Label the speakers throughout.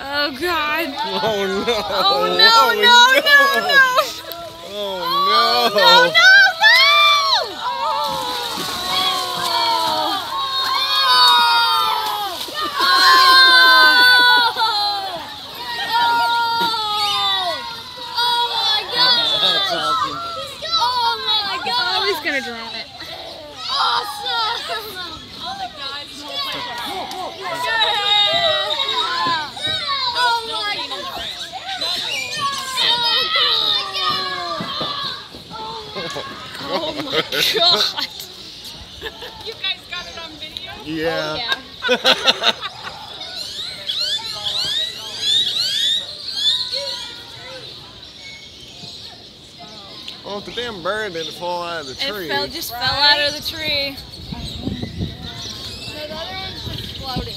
Speaker 1: Oh God.
Speaker 2: Oh no.
Speaker 1: Oh no, no, no, no.
Speaker 2: Oh no.
Speaker 1: No, no, no. Oh, he's gonna drown it.
Speaker 3: Awesome! All the guys. Oh my God!
Speaker 1: Oh my God!
Speaker 3: You guys got it on video?
Speaker 2: Yeah.
Speaker 1: Oh, yeah.
Speaker 2: Oh, the damn bird didn't fall out of the tree.
Speaker 1: It just fell out of the tree.
Speaker 3: The other one's just floating.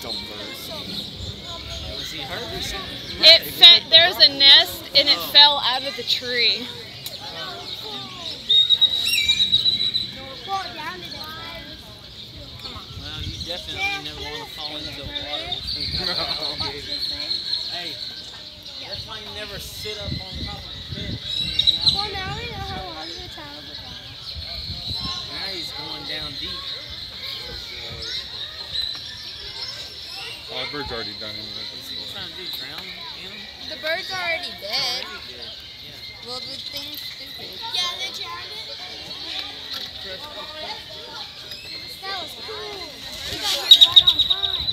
Speaker 2: Dumb bird.
Speaker 4: Was he hurt or something?
Speaker 1: There's a nest and it fell out of the tree.
Speaker 4: Well, you definitely never want to fall into the water. Hey, that's why you never sit up on top of a fish.
Speaker 3: Well, now we know how long the child was on.
Speaker 4: Now he's going down deep.
Speaker 2: Oh, the bird's already done anyway.
Speaker 4: What's he trying to do, drown him?
Speaker 3: The bird's already dead.
Speaker 4: Already dead. Yeah.
Speaker 3: Well, the thing's stupid. Yeah, they drowned it. That was cool. We got here right on time.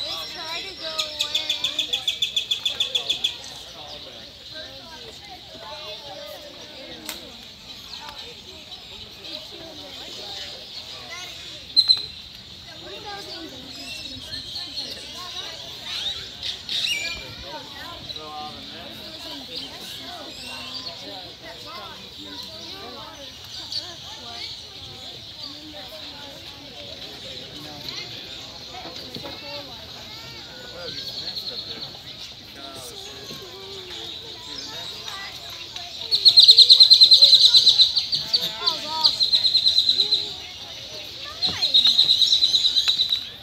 Speaker 3: Let's try to go away. What are those endangered species?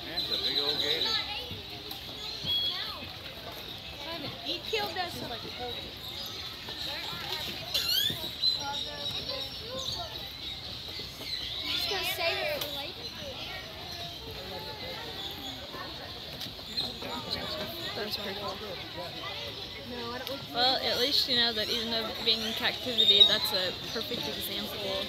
Speaker 2: That's a big old gator.
Speaker 3: He killed us like Just gonna save it for later.
Speaker 1: That's pretty cool.
Speaker 3: No, I don't.
Speaker 1: Well, at least you know that even though being in captivity, that's a perfect example